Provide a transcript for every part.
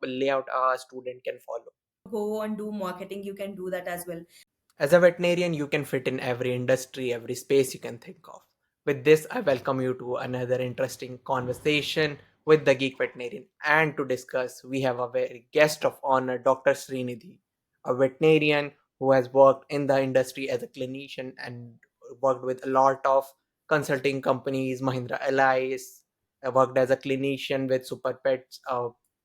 layout a student can follow. Go and do marketing, you can do that as well. As a veterinarian, you can fit in every industry, every space you can think of. With this, I welcome you to another interesting conversation with the Geek Veterinarian. And to discuss, we have a very guest of honor, Dr. Srinidhi, a veterinarian who has worked in the industry as a clinician and worked with a lot of consulting companies, Mahindra Allies, worked as a clinician with Super Pets,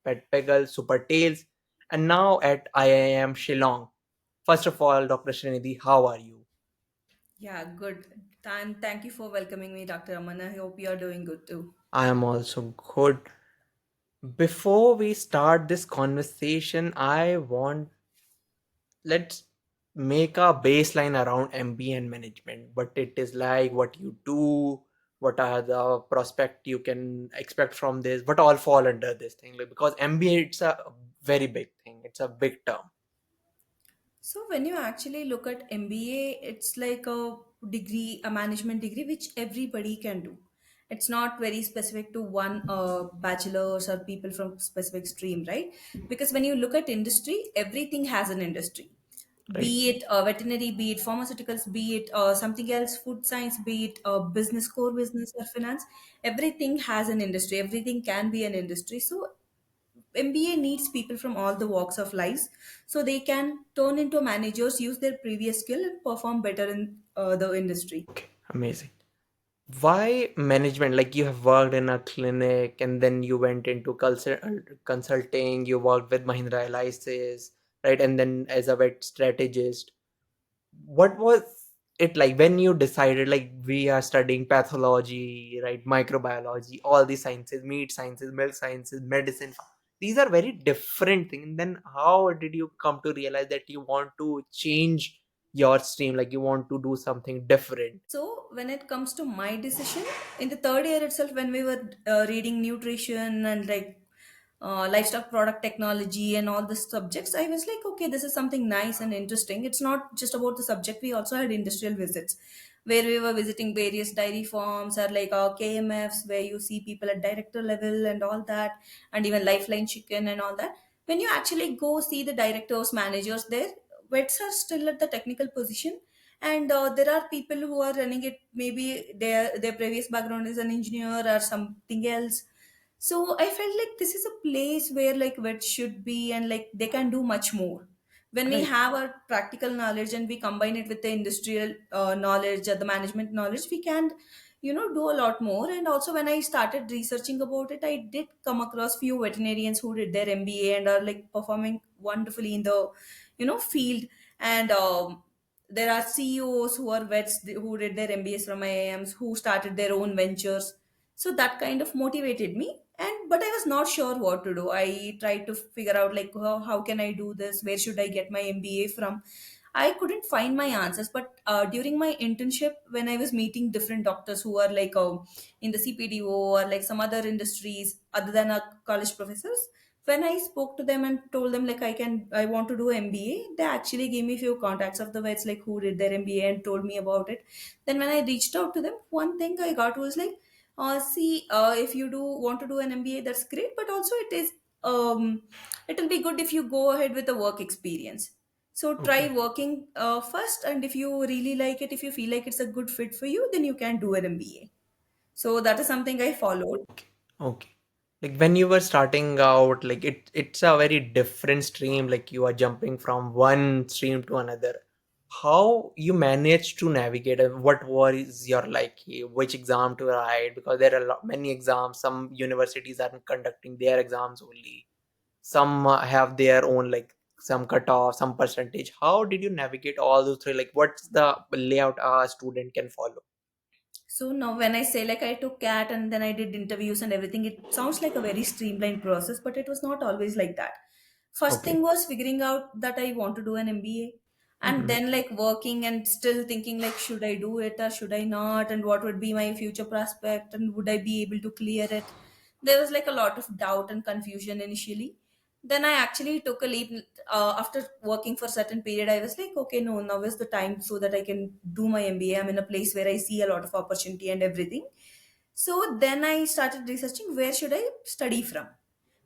Pet Peggle, Super Tails, and now at IIM Shillong. First of all, Dr. Srinidhi, how are you? Yeah, good. And thank you for welcoming me, Dr. Aman. I hope you are doing good too. I am also good. Before we start this conversation, I want let's make a baseline around MBA and management. What it is like, what you do, what are the prospect you can expect from this, what all fall under this thing. Like, because MBA it's a very big thing. It's a big term. So when you actually look at MBA, it's like a degree, a management degree, which everybody can do. It's not very specific to one bachelor's or people from specific stream, right? Because when you look at industry, everything has an industry. Right. Be it veterinary, be it pharmaceuticals, be it something else, food science, be it business, core business or finance, everything has an industry. Everything can be an industry. So MBA needs people from all the walks of lives so they can turn into managers, use their previous skill, and perform better in the industry. Okay. Amazing. Why management? Like you have worked in a clinic and then you went into consulting, you worked with Mahindra Alliances, right? And then as a vet strategist, what was it like when you decided like we are studying pathology, right? Microbiology, all these sciences, meat sciences, milk sciences, medicine. These are very different things. And then how did you come to realize that you want to change your stream, like you want to do something different? So, when it comes to my decision, in the third year itself, when we were reading nutrition and like livestock product technology and all the subjects, I was like, okay, this is something nice and interesting. It's not just about the subject, we also had industrial visits where we were visiting various dairy farms or like KMFs where you see people at director level and all that, and even Lifeline Chicken and all that. When you actually go see the directors, managers there, vets are still at the technical position, and there are people who are running it, maybe their previous background is an engineer or something else. So I felt like this is a place where like vets should be, and like they can do much more. When we Right. have our practical knowledge and we combine it with the industrial knowledge or the management knowledge, we can do a lot more. And also when I started researching about it, I did come across few veterinarians who did their MBA and are like performing wonderfully in the field. And there are CEOs who are vets who did their MBAs from IIMs, who started their own ventures. So that kind of motivated me. And but I was not sure what to do. I tried to figure out like how can I do this? Where should I get my MBA from? I couldn't find my answers. But during my internship, when I was meeting different doctors who are like in the CPDO or like some other industries other than our college professors, when I spoke to them and told them like I want to do MBA, they actually gave me few contacts of the vets like who did their MBA and told me about it. Then when I reached out to them, one thing I got was like, see, if you do want to do an MBA, that's great, but also it will be good if you go ahead with a work experience. So try Okay. working first, and if you really like it, if you feel like it's a good fit for you, then you can do an MBA. So that is something I followed. Okay. Okay. Like when you were starting out, like it's a very different stream, like you are jumping from one stream to another. How you manage to navigate and what was your like which exam to write? Because there are many exams. Some universities are conducting their exams only. Some have their own like some cutoff, some percentage. How did you navigate all those three? Like what's the layout a student can follow? So now when I say like I took CAT and then I did interviews and everything, it sounds like a very streamlined process, but it was not always like that. First Okay. thing was figuring out that I want to do an MBA, and Mm-hmm. then like working and still thinking like should I do it or should I not, and what would be my future prospect and would I be able to clear it. There was like a lot of doubt and confusion initially. Then I actually took a leap. After working for a certain period, I was like, okay, no, now is the time so that I can do my MBA. I'm in a place where I see a lot of opportunity and everything. So then I started researching where should I study from,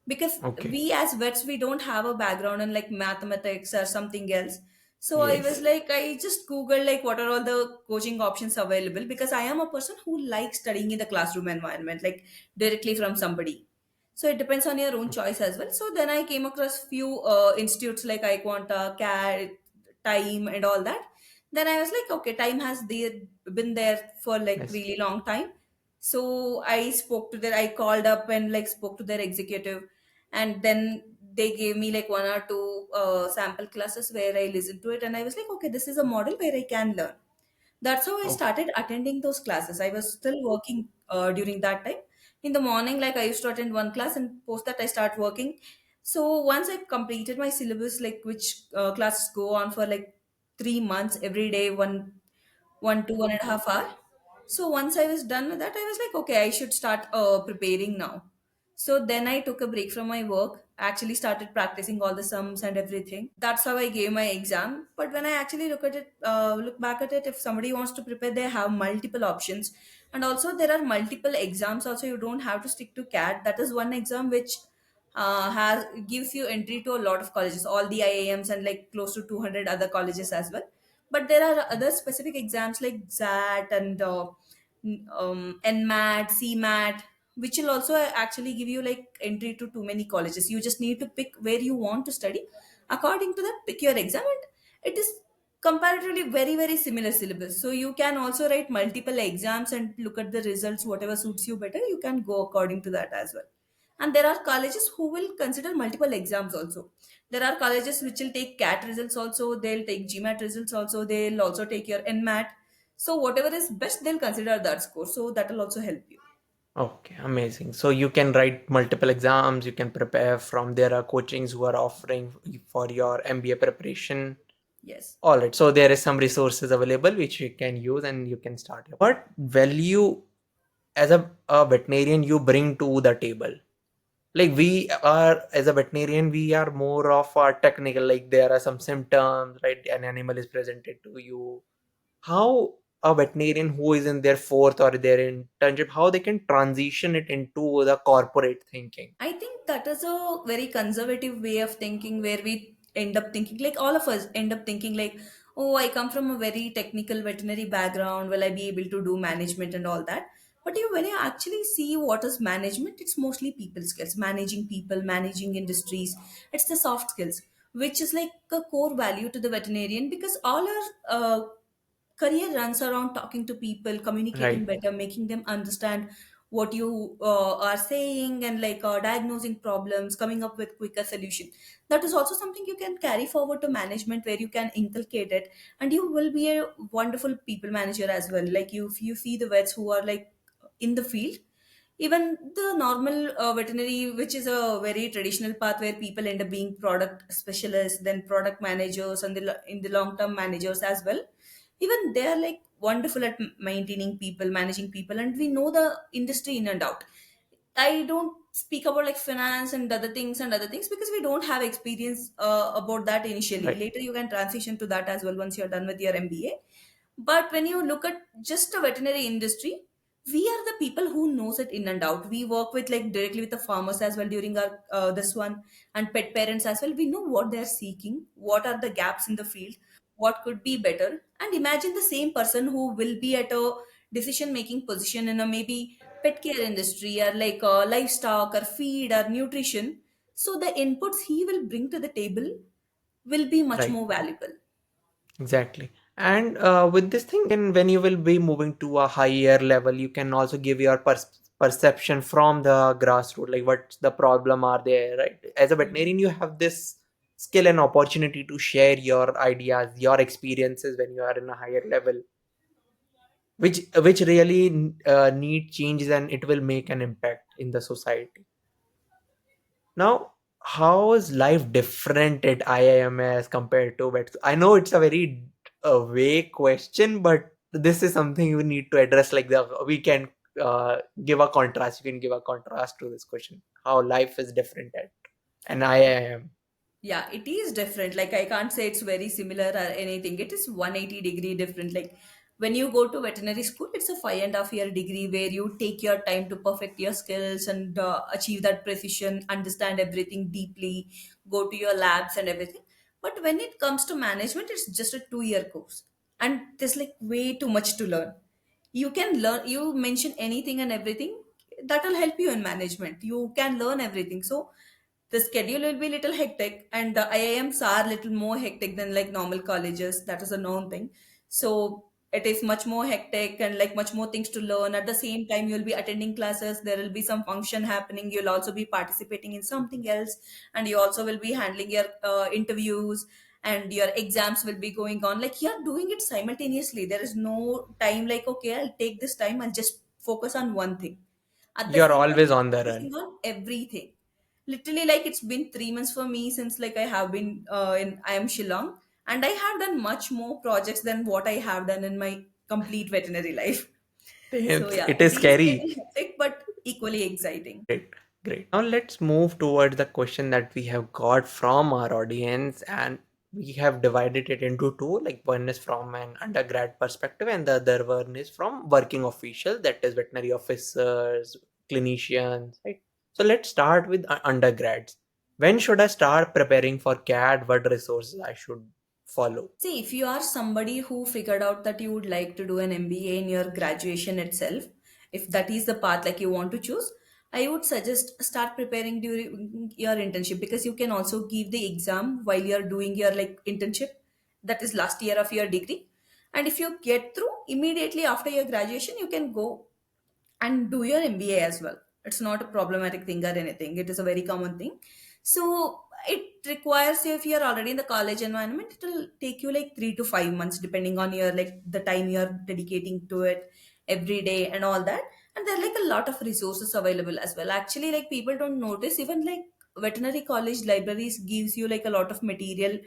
because Okay. we as vets, we don't have a background in like mathematics or something else. So I was Yes. like, I just googled like what are all the coaching options available, because I am a person who likes studying in the classroom environment, like directly from somebody. So it depends on your own choice as well. So then I came across few institutes like iQuanta, CAD, Time, and all that. Then I was like, okay, Time has been there for like Yes. really long time. So I called up and like spoke to their executive, and then they gave me like one or two sample classes where I listened to it, and I was like, okay, this is a model where I can learn. That's how I Oh, started attending those classes. I was still working during that time. In the morning, like I used to attend one class, and post that I start working. So once I completed my syllabus, like which classes go on for like 3 months every day, one to 1.5 hour. So once I was done with that, I was like, okay, I should start preparing now. So then I took a break from my work, actually started practicing all the sums and everything. That's how I gave my exam. But when I actually look back at it, if somebody wants to prepare, they have multiple options. And also there are multiple exams. Also, you don't have to stick to CAT. That is one exam which has gives you entry to a lot of colleges, all the IIMs and like close to 200 other colleges as well. But there are other specific exams like XAT and NMAT, CMAT, which will also actually give you like entry to too many colleges. You just need to pick where you want to study. According to that, pick your exam, and it is comparatively very very similar syllabus. So you can also write multiple exams and look at the results. Whatever suits you better, you can go according to that as well. And there are colleges who will consider multiple exams also. There are colleges which will take CAT results also, they'll take GMAT results also, they'll also take your NMAT. So whatever is best, they'll consider that score. So that will also help you. okay, amazing. So you can write multiple exams, you can prepare from there are coachings who are offering for your MBA preparation. Yes. All right, so there is some resources available which you can use and you can start. What value as a veterinarian you bring to the table? Like we are as a veterinarian, we are more of a technical. Like there are some symptoms, right? An animal is presented to you. How a veterinarian who is in their fourth or their internship, how they can transition it into the corporate thinking, I think that is a very conservative way of thinking, where we end up thinking, like all of us end up thinking, like, oh, I come from a very technical veterinary background. Will I be able to do management and all that? But when you actually see what is management, it's mostly people skills, managing people, managing industries. It's the soft skills, which is like a core value to the veterinarian, because all our career runs around talking to people, communicating right? better, making them understand what you are saying, and like diagnosing problems, coming up with quicker solution. That is also something you can carry forward to management, where you can inculcate it, and you will be a wonderful people manager as well. Like you, if you see the vets who are like in the field, even the normal veterinary, which is a very traditional path where people end up being product specialists, then product managers, and in the long term managers as well. Even they are like wonderful at maintaining people, managing people, and we know the industry in and out. I don't speak about like finance and other things, because we don't have experience about that initially. Right. Later, you can transition to that as well once you're done with your MBA. But when you look at just a veterinary industry, we are the people who knows it in and out. We work with like directly with the farmers as well during our this one, and pet parents as well. We know what they're seeking, what are the gaps in the field, what could be better. And imagine the same person who will be at a decision making position in a maybe pet care industry, or like livestock or feed or nutrition. So the inputs he will bring to the table will be much Right. more valuable. Exactly. And with this thing, and when you will be moving to a higher level, you can also give your perception from the grassroots, like what's the problem are there, right? As a Hmm. veterinarian, you have this skill and opportunity to share your ideas, your experiences when you are in a higher level, which really need changes and it will make an impact in the society. Now, how is life different at IIMS compared to vet? I know it's a very vague question, but this is something you need to address. Like we can give a contrast. You can give a contrast to this question. How life is different at an IIM. Yeah, it is different. Like I can't say it's very similar or anything. It is 180-degree different. Like When you go to veterinary school, it's a 5.5 year degree where you take your time to perfect your skills and achieve that precision, understand everything deeply, go to your labs and everything. But when it comes to management, it's just a 2 year course, and there's like way too much to learn. You can learn, you mention anything and everything that will help you in management. You can learn everything. So the schedule will be little hectic, and the IIMs are little more hectic than like normal colleges. That is a known thing. So it is much more hectic and like much more things to learn. At the same time, you'll be attending classes. There will be some function happening. You'll also be participating in something else, and you also will be handling your interviews, and your exams will be going on. Like you're doing it simultaneously. There is no time like, okay, I'll take this time. I'll just focus on one thing. At the You're same time, always you're on the run. focusing on everything. Literally, like it's been 3 months for me since like I have been in I am Shillong, and I have done much more projects than what I have done in my complete veterinary life. So yeah, It it is is scary. getting hectic but equally exciting. Great, great. Now let's move towards the question that we have got from our audience, and we have divided it into two. Like one is from an undergrad perspective, and the other one is from working officials, that is veterinary officers, clinicians, right? So let's start with undergrads. When should I start preparing for CAD? What resources I should follow? See, if you are somebody who figured out that you would like to do an MBA in your graduation itself, if that is the path like you want to choose, I would suggest start preparing during your internship, because you can also give the exam while you're doing your like internship. That is last year of your degree. And if you get through immediately after your graduation, you can go and do your MBA as well. It's not a problematic thing or anything. It is a very common thing. So it requires you, if you're already in the college environment, it will take you like 3 to 5 months depending on your like the time you're dedicating to it every day and all that. And there are like a lot of resources available as well. Actually, like people don't notice, even like veterinary college libraries gives you like a lot of material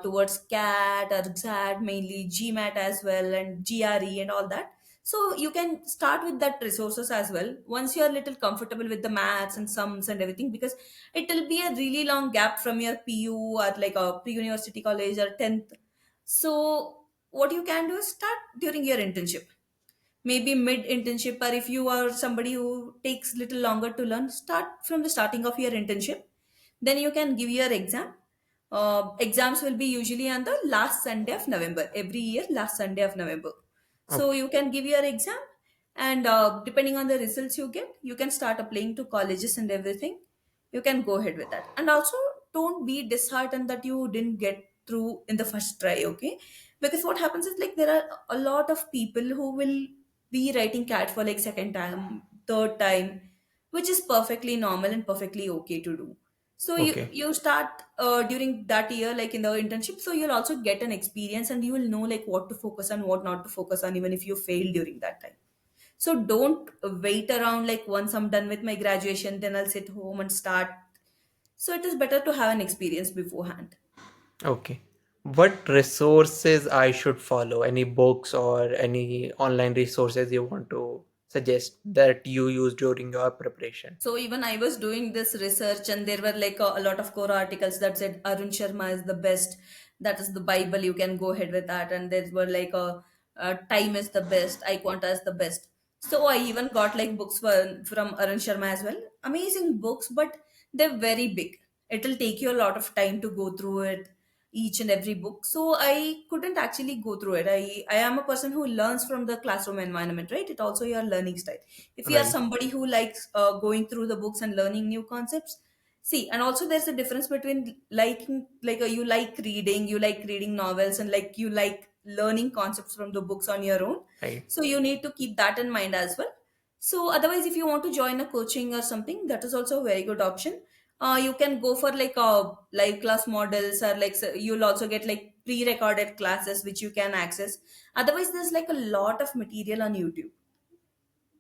towards CAT or XAT, mainly GMAT as well, and GRE and all that. So you can start with that resources as well once you're a little comfortable with the maths and sums and everything, because it will be a really long gap from your PU or like a pre-university college or 10th. So what you can do is start during your internship, maybe mid internship, or if you are somebody who takes little longer to learn, start from the starting of your internship. Then you can give your exam. Exams will be usually on the last Sunday of November every year, last Sunday of November. So Okay, you can give your exam, and depending on the results you get, you can start applying to colleges and everything. You can go ahead with that. And also, don't be disheartened that you didn't get through in the first try, okay? Because what happens is like there are a lot of people who will be writing cat for like second time, third time, which is perfectly normal and perfectly okay to do. So okay, you start during that year like in the internship, so you'll also get an experience and you will know like what to focus on, what not to focus on, even if you fail during that time. So don't wait around like once I'm done with my graduation, then I'll sit home and start. So it is better to have an experience beforehand. okay. What resources I should follow? Any books or any online resources you want to suggest that you use during your preparation? So even I was doing this research, and there were like a lot of core articles that said Arun Sharma is the best. That is the Bible. You can go ahead with that. And there were like time is the best. Iquanta is the best. So I even got like books from Arun Sharma as well. Amazing books, but they're very big. It'll take you a lot of time to go through it, each and every book. So I couldn't actually go through it. I am a person who learns from the classroom environment, right? It also your learning style. If you are Right, somebody who likes going through the books and learning new concepts, see. And also there's a difference between liking like you like reading, you like reading novels, and like you like learning concepts from the books on your own. right. So you need to keep that in mind as well. So otherwise, if you want to join a coaching or something, that is also a very good option. You can go for like live class models, or like so you'll also get like pre-recorded classes which you can access. Otherwise, there's like a lot of material on YouTube.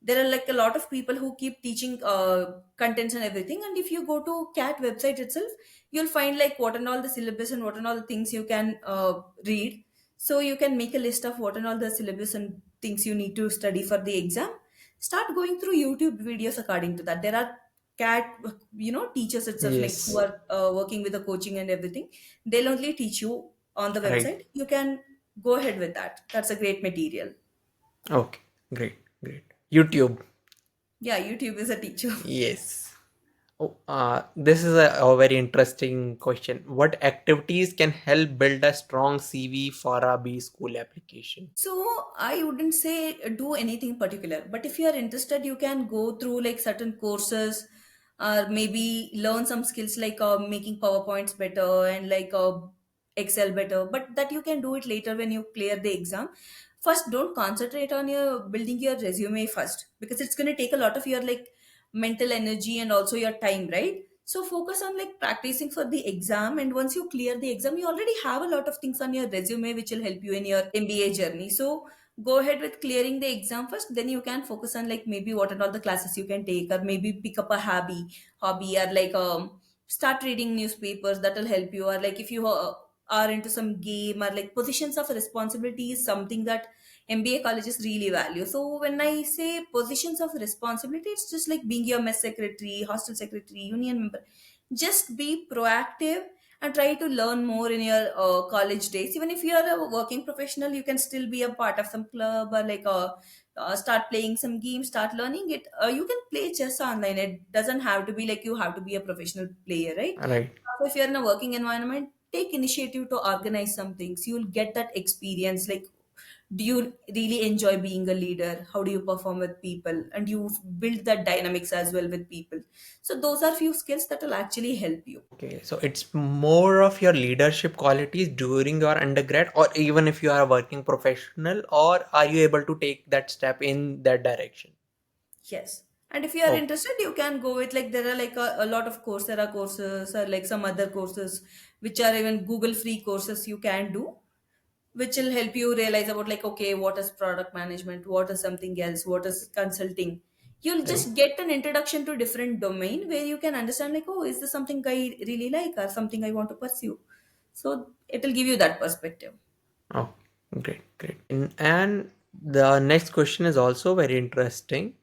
There are like a lot of people who keep teaching contents and everything, and if you go to cat website itself, you'll find like what and all the syllabus and what and all the things you can read. So you can make a list of what and all the syllabus and things you need to study for the exam. Start going through YouTube videos according to that. There are cat teachers itself, like who Yes, are working with the coaching and everything. They'll only teach you on the right. website. You can go ahead with that. That's a great material. Okay, great, great. YouTube. Yeah, YouTube is a teacher. Yes. Oh, this is a very interesting question. What activities can help build a strong CV for a B school application? So I wouldn't say do anything particular, but if you are interested, you can go through like certain courses, or maybe learn some skills like making PowerPoints better and like Excel better. But that you can do it later when you clear the exam. First, don't concentrate on your building your resume first, because it's going to take a lot of your like mental energy and also your time, right? So focus on like practicing for the exam, and once you clear the exam, you already have a lot of things on your resume which will help you in your MBA journey. So go ahead with clearing the exam first, then you can focus on like maybe what are all the classes you can take, or maybe pick up a hobby, or like start reading newspapers that will help you, or like if you are into some game, or like positions of responsibility is something that MBA colleges really value. So when I say positions of responsibility, it's just like being your mess secretary, hostel secretary, union member. Just be proactive and try to learn more in your college days. Even if you are a working professional, you can still be a part of some club, or like start playing some games, start learning it. You can play chess online. It doesn't have to be like you have to be a professional player, right? Right. So if you're in a working environment, take initiative to organize some things. You'll get that experience. Like, do you really enjoy being a leader? How do you perform with people? And you build that dynamics as well with people. So those are few skills that will actually help you. Okay, so it's more of your leadership qualities during your undergrad, or even if you are a working professional, or are you able to take that step in that direction? Yes. And if you are Oh, interested, you can go with like there are like a lot of Coursera courses, or like some other courses which are even Google free courses you can do, which will help you realize about like, okay, what is product management, what is something else, what is consulting. You'll right. just get an introduction to different domain where you can understand like, oh, is this something I really like or something I want to pursue. So it will give you that perspective. Oh, great, great. And the next question is also very interesting.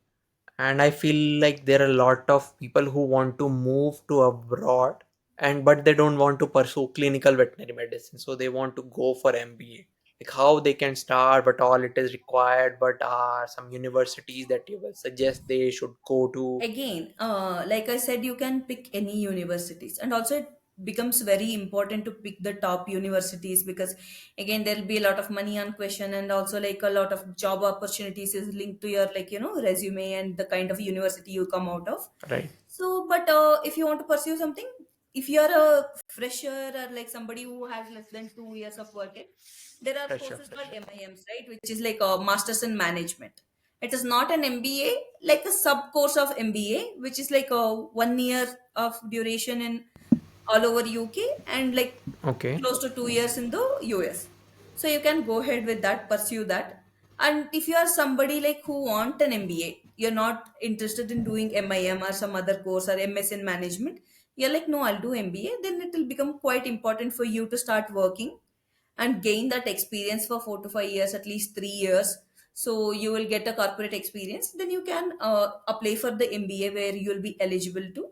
And I feel like there are a lot of people who want to move to abroad, and but they don't want to pursue clinical veterinary medicine. So they want to go for MBA. Like how they can start, but all it is required, but are some universities that you will suggest they should go to. Again, like I said, you can pick any universities, and also it becomes very important to pick the top universities, because again there'll be a lot of money on question, and also like a lot of job opportunities is linked to your like resume and the kind of university you come out of. Right. So, but if you want to pursue something, if you are a fresher or like somebody who has less than 2 years of working, there are Fresher, courses called fresher. MIMs, right? Which is like a Masters in Management. It is not an MBA, like a sub course of MBA, which is like a 1 year of duration in all over UK, and like Okay. close to 2 years in the US. So you can go ahead with that, pursue that. And if you are somebody like who want an MBA, you're not interested in doing MIM or some other course or MS in management, you're like, no, I'll do MBA, then it will become quite important for you to start working and gain that experience for 4 to 5 years, at least 3 years. So you will get a corporate experience. Then you can apply for the MBA where you will be eligible to.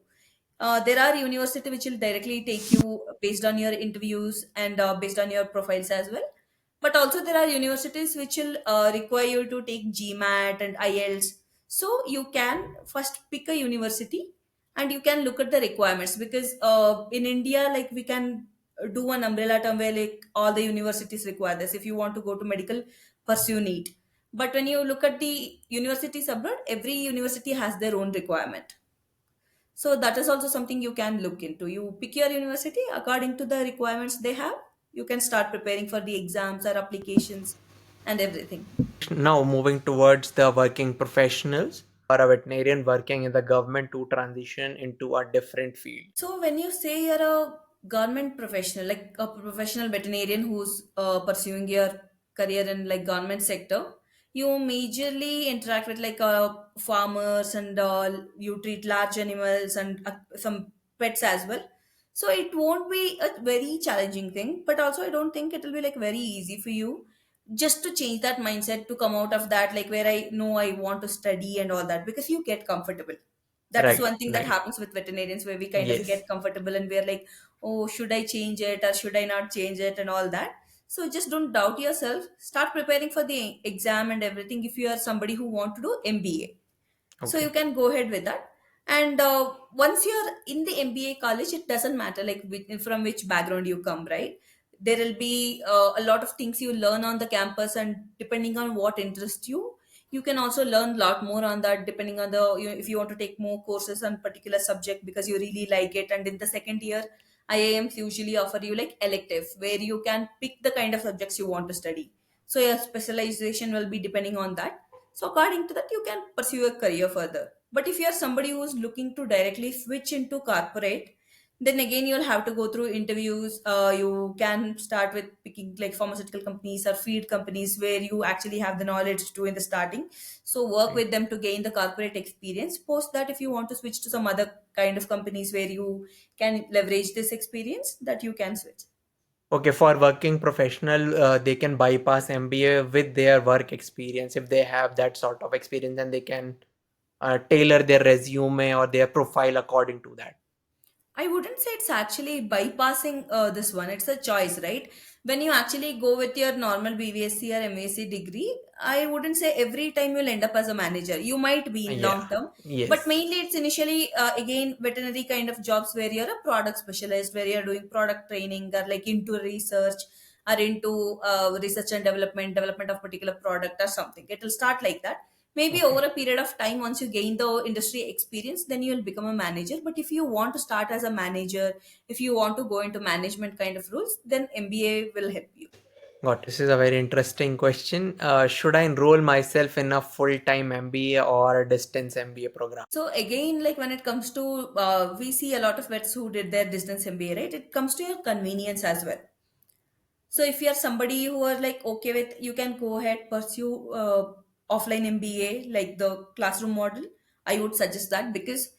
There are university which will directly take you based on your interviews and based on your profiles as well. But also there are universities which will require you to take GMAT and IELTS. So you can first pick a university and you can look at the requirements, because in India, like we can do an umbrella term where like all the universities require this. If you want to go to medical, pursue NEET. But when you look at the universities abroad, every university has their own requirement. So that is also something you can look into. You pick your university according to the requirements they have. You can start preparing for the exams or applications and everything. Now moving towards the working professionals or a veterinarian working in the government to transition into a different field. So when you say you're a government professional, like a professional veterinarian who's pursuing your career in like government sector, you majorly interact with like farmers and you treat large animals and some pets as well. So it won't be a very challenging thing, but also I don't think it will be like very easy for you just to change that mindset to come out of that, like where I know I want to study and all that, because you get comfortable. That is Right, one thing that right. happens with veterinarians, where we kind of Yes. get comfortable and we're like, oh, should I change it or should I not change it and all that. So just don't doubt yourself. Start preparing for the exam and everything if you are somebody who want to do MBA. So you Okay. can go ahead with that. And once you're in the MBA college, it doesn't matter like from which background you come, right? There will be a lot of things you learn on the campus, and depending on what interests you, you can also learn a lot more on that. Depending on if you want to take more courses on particular subject because you really like it, and in the second year, IIMs usually offer you like elective where you can pick the kind of subjects you want to study. So your specialization will be depending on that. So according to that, you can pursue your career further. But if you are somebody who is looking to directly switch into corporate, then again you'll have to go through interviews. You can start with picking like pharmaceutical companies or feed companies where you actually have the knowledge to in the starting. So work Right. with them to gain the corporate experience. Post that, if you want to switch to some other kind of companies where you can leverage this experience, that you can switch. Okay, for working professional, they can bypass MBA with their work experience. If they have that sort of experience, then they can tailor their resume or their profile according to that. I wouldn't say it's actually bypassing this one. It's a choice, right? When you actually go with your normal BVSC or MAC degree, I wouldn't say every time you'll end up as a manager. You might be in long Yeah. term, but Yes. mainly it's initially again veterinary kind of jobs where you're a product specialist, where you're doing product training or like into research or into research and development of particular product or something. It will start like that. Maybe over Okay. a period of time, once you gain the industry experience, then you will become a manager. But if you want to start as a manager, if you want to go into management kind of roles, then MBA will help you. Got it. This is a very interesting question. Should I enroll myself in a full-time MBA or a distance MBA program? So again, like when it comes to we see a lot of vets who did their distance MBA, right? It comes to your convenience as well. So if you're somebody who are like okay with, you can go ahead pursue offline MBA like the classroom model. I would suggest that because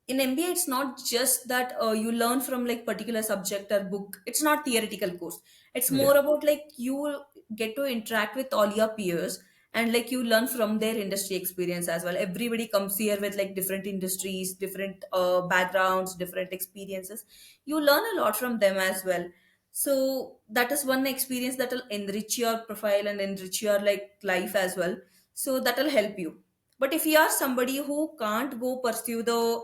in MBA it's not just that you learn from like particular subject or book. It's not theoretical course. It's Yeah. more about like you get to interact with all your peers, and like you learn from their industry experience as well. Everybody comes here with like different industries, different backgrounds, different experiences. You learn a lot from them as well. So that is one experience that will enrich your profile and enrich your like life as well. So that will help you. But if you are somebody who can't go pursue the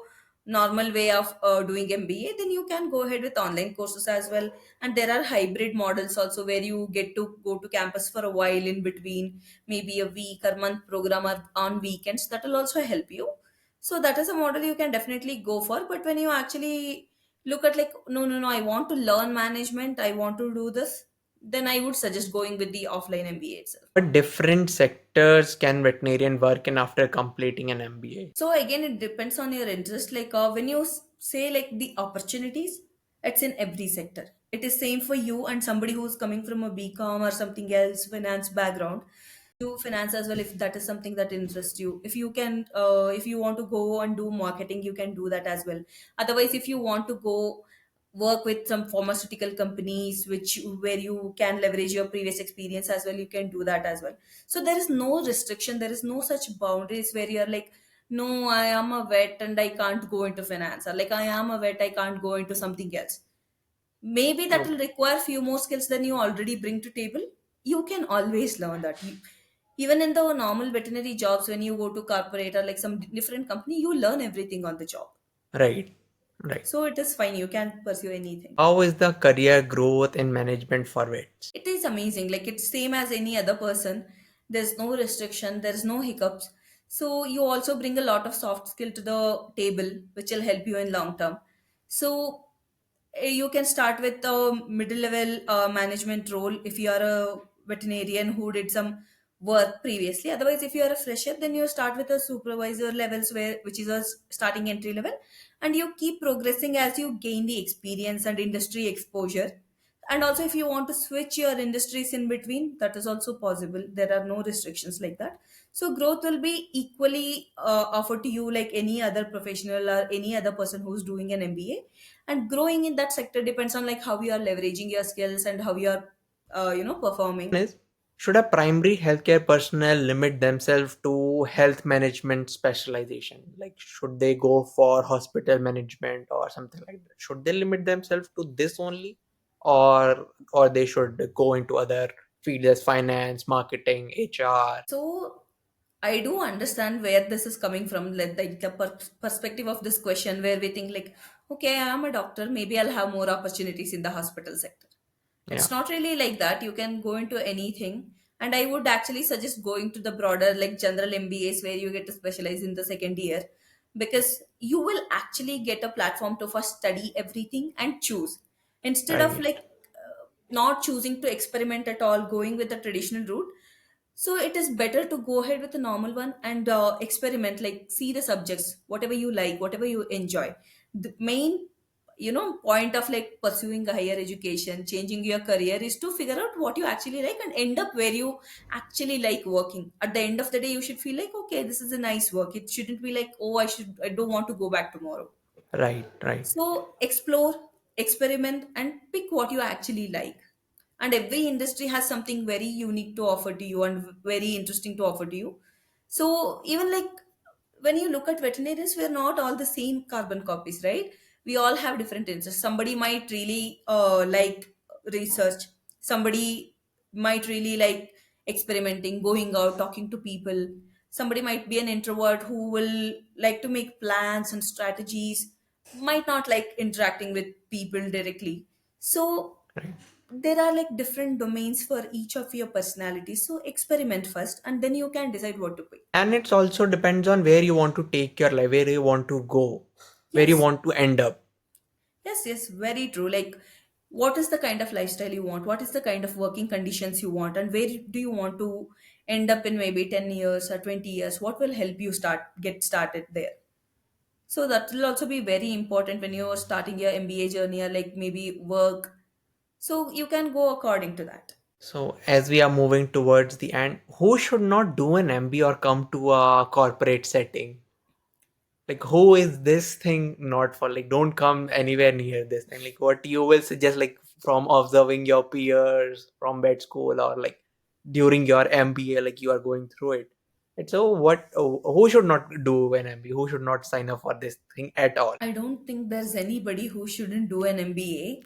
normal way of doing MBA, then you can go ahead with online courses as well. And there are hybrid models also where you get to go to campus for a while in between, maybe a week or month program or on weekends. That will also help you. So that is a model you can definitely go for. But when you actually look at like, no, no, no, I want to learn management, I want to do this, then I would suggest going with the offline MBA itself. What different sectors can veterinarian work in after completing an MBA? So again, it depends on your interest. Like when you say like the opportunities, it's in every sector. It is same for you and somebody who's coming from a BCom or something else finance background. Do finance as well if that is something that interests you. If you can, if you want to go and do marketing, you can do that as well. Otherwise, if you want to go work with some pharmaceutical companies which where you can leverage your previous experience as well, you can do that as well. So there is no restriction, there is no such boundaries where you're like, no, I am a vet and I can't go into finance, or like I am a vet, I can't go into something else. Maybe that will Okay. require few more skills than you already bring to table. You can always learn that. Even in the normal veterinary jobs, when you go to corporate or like some different company, you learn everything on the job. Right. Right. So it is fine, you can pursue anything. How is the career growth in management for vets? It is amazing. Like it's same as any other person. There's no restriction, there's no hiccups. So you also bring a lot of soft skill to the table, which will help you in long term. So you can start with a middle level management role if you are a veterinarian who did some work previously. Otherwise, if you are a fresher, then you start with a supervisor levels where which is a starting entry level, and you keep progressing as you gain the experience and industry exposure. And also, if you want to switch your industries in between, that is also possible. There are no restrictions like that. So growth will be equally offered to you like any other professional or any other person who's doing an MBA. And growing in that sector depends on like how you are leveraging your skills and how you are performing. Is, should a primary healthcare personnel limit themselves to health management specialization? Like, should they go for hospital management or something like that? Should they limit themselves to this only? or they should go into other fields as finance, marketing, HR? So I do understand where this is coming from, like the perspective of this question, where we think like, okay, I am a doctor, maybe I'll have more opportunities in the hospital sector. Yeah, It's not really like that. You can go into anything, and I would actually suggest going to the broader, like general MBAs, where you get to specialize in the second year, because you will actually get a platform to first study everything and choose, instead of right, like not choosing to experiment at all, going with the traditional route. So it is better to go ahead with the normal one and experiment, like see the subjects, whatever you like, whatever you enjoy. The main, point of like pursuing a higher education, changing your career, is to figure out what you actually like and end up where you actually like working. At the end of the day, you should feel like, okay, this is a nice work. It shouldn't be like, oh, I don't want to go back tomorrow. right. So explore, experiment, and pick what you actually like. And every industry has something very unique to offer to you and very interesting to offer to you. So even like when you look at veterinarians, we're not all the same carbon copies, right? We all have different interests. Somebody might really like research. Somebody might really like experimenting, going out, talking to people. Somebody might be an introvert who will like to make plans and strategies, might not like interacting with people directly. So Right. there are like different domains for each of your personalities. So experiment first, and then you can decide what to pick. And it's also depends on where you want to take your life, where you want to go, where you Yes, want to end up. yes, very true. Like, what is the kind of lifestyle you want? What is the kind of working conditions you want? And where do you want to end up in maybe 10 years or 20 years? What will help you get started there? So that will also be very important when you're starting your MBA journey, or like maybe work. So you can go according to that. So as we are moving towards the end, who should not do an MBA or come to a corporate setting? Like who is this thing not for? Like don't come anywhere near this thing. Like what you will suggest, like from observing your peers from vet school or like during your MBA, like you are going through it. And so who should not do an MBA? Who should not sign up for this thing at all? I don't think there's anybody who shouldn't do an MBA,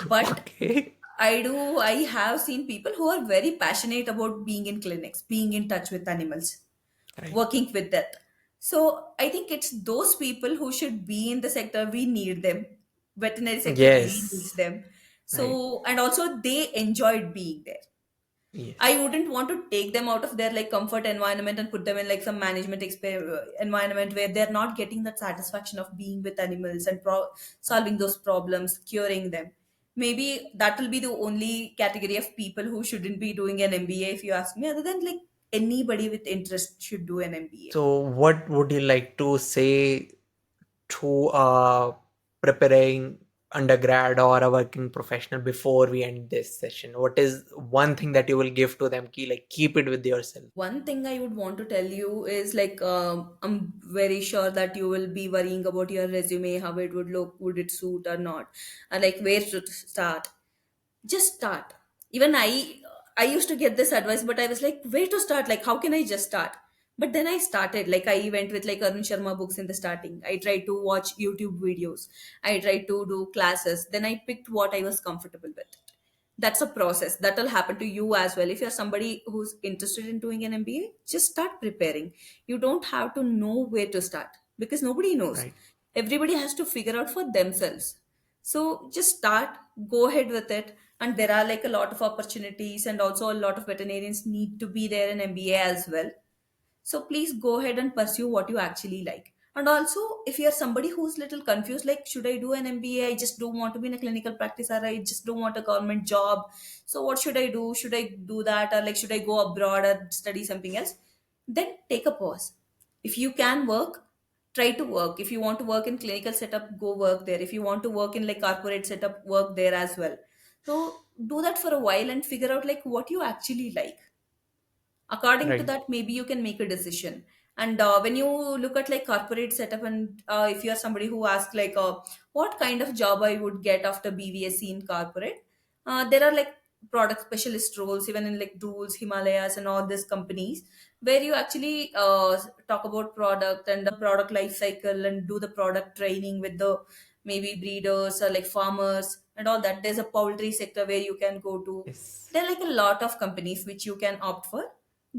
but Okay. I have seen people who are very passionate about being in clinics, being in touch with animals, Right. working with that. So I think it's those people who should be in the sector. We need them. Veterinary sector really needs Yes. them. Right. So, and also they enjoyed being there. Yes. I wouldn't want to take them out of their like comfort environment and put them in like some management environment where they're not getting that satisfaction of being with animals and solving those problems, curing them. Maybe that will be the only category of people who shouldn't be doing an MBA, if you ask me. Other than like anybody with interest should do an MBA. So what would you like to say to preparing undergrad or a working professional before we end this session? What is one thing that you will give to them? Key, like keep it with yourself. One thing I would want to tell you is like I'm very sure that you will be worrying about your resume, how it would look, would it suit or not, and like where to start. Just start. Even I used to get this advice, but I was like, where to start? Like, how can I just start? But then I started. Like I went with like Arun Sharma books in the starting. I tried to watch YouTube videos. I tried to do classes. Then I picked what I was comfortable with. That's a process that will happen to you as well. If you're somebody who's interested in doing an MBA, just start preparing. You don't have to know where to start, because nobody knows. Right. Everybody has to figure out for themselves. So just start, go ahead with it. And there are like a lot of opportunities, and also a lot of veterinarians need to be there in MBA as well. So please go ahead and pursue what you actually like. And also, if you're somebody who's little confused, like, should I do an MBA? I just don't want to be in a clinical practice, or I just don't want a government job. So what should I do? Should I do that? Or like, should I go abroad or study something else? Then take a pause. If you can work, try to work. If you want to work in clinical setup, go work there. If you want to work in like corporate setup, work there as well. So do that for a while and figure out like what you actually like. According to Right. that, maybe you can make a decision. And when you look at like corporate setup, and if you're somebody who asks like what kind of job I would get after BVSC in corporate, there are like product specialist roles even in like Rules, Himalayas, and all these companies, where you actually talk about product and product life cycle and do the product training with the maybe breeders or like farmers. and all that. There's a poultry sector where you can go to. Yes. There are like a lot of companies which you can opt for.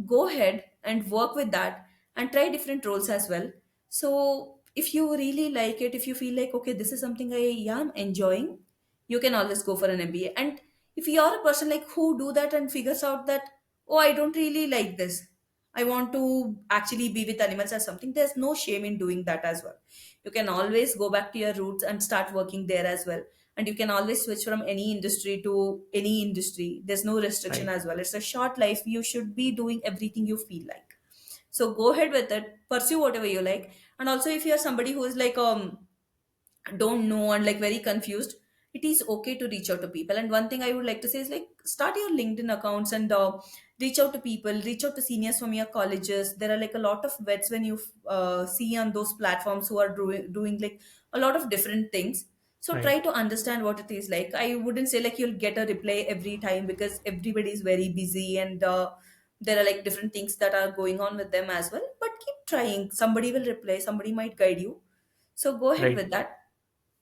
Go ahead and work with that and try different roles as well. So if you really like it, if you feel like, okay, this is something I am enjoying, you can always go for an MBA. And if you're a person like who do that and figures out that, oh, I don't really like this, I want to actually be with animals or something, there's no shame in doing that as well. You can always go back to your roots and start working there as well. And you can always switch from any industry to any industry. There's no restriction Right. as well. It's a short life. You should be doing everything you feel like. So go ahead with it, pursue whatever you like. And also if you're somebody who is like don't know and like very confused, it is okay to reach out to people. And one thing I would like to say is like start your LinkedIn accounts and reach out to people, reach out to seniors from your colleges. There are like a lot of vets when you see on those platforms who are doing like a lot of different things. So Right. try to understand what it is like. I wouldn't say like you'll get a reply every time because everybody is very busy, and there are like different things that are going on with them as well, but keep trying. Somebody will reply, somebody might guide you. So go ahead Right. with that.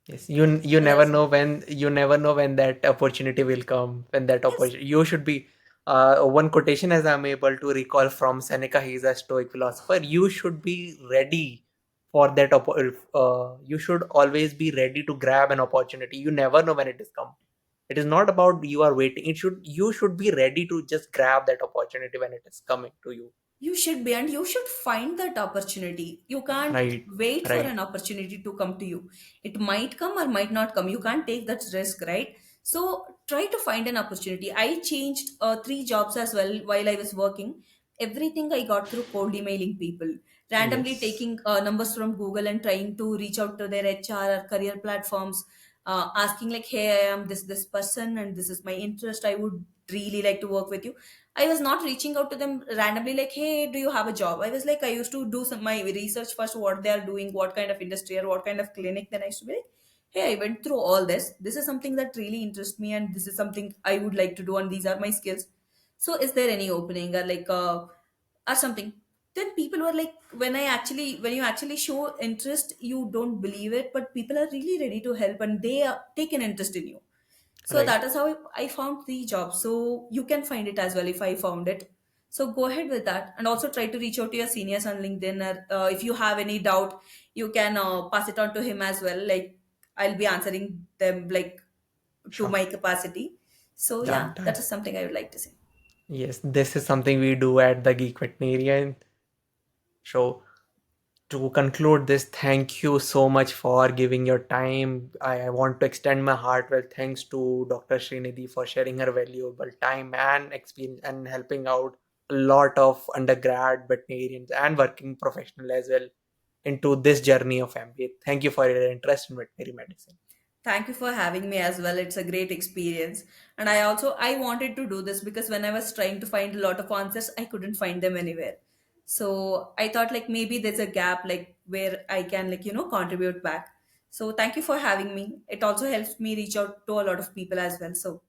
Yes, you So never that's know when, you never know when that opportunity will come. When that yes, opportunity, you should be. One quotation, as I'm able to recall from Seneca, he's a Stoic philosopher. You should be ready for that. You should always be ready to grab an opportunity. You never know when it is come. It is not about you are waiting. It should You should be ready to just grab that opportunity when it is coming to you. you should be, and you should find that opportunity. You can't Right. wait for Right. an opportunity to come to you. It might come or might not come. You can't take that risk, right? So try to find an opportunity. I changed three jobs as well while I was working. Everything I got through cold emailing people, randomly Yes. taking numbers from Google and trying to reach out to their HR or career platforms, asking like, "Hey, I am this person, and this is my interest. I would really like to work with you." I was not reaching out to them randomly like, hey, do you have a job? I was like, I used to do some my research first, what they are doing, what kind of industry or what kind of clinic. Then I used to be like, hey, I went through all this. This is something that really interests me, and this is something I would like to do, and these are my skills. So, is there any opening or like or something? Then people were like, when you actually show interest, you don't believe it, but people are really ready to help and they take an interest in you. So Right. that is how I found the job. So you can find it as well if I found it. So go ahead with that, and also try to reach out to your seniors on LinkedIn. Or, if you have any doubt, you can pass it on to him as well. Like I'll be answering them like to Sure. my capacity. So Done. yeah, that Done. is something I would like to say. Yes, this is something we do at the Geek Veterinarian. So, to conclude this, thank you so much for giving your time. I want to extend my heartfelt thanks to Dr. Srinidhi for sharing her valuable time and experience and helping out a lot of undergrad veterinarians and working professionals as well into this journey of MBA. Thank you for your interest in veterinary medicine. Thank you for having me as well. It's a great experience. And I wanted to do this because when I was trying to find a lot of answers, I couldn't find them anywhere. So I thought like maybe there's a gap like where I can like, contribute back. So thank you for having me. It also helps me reach out to a lot of people as well. So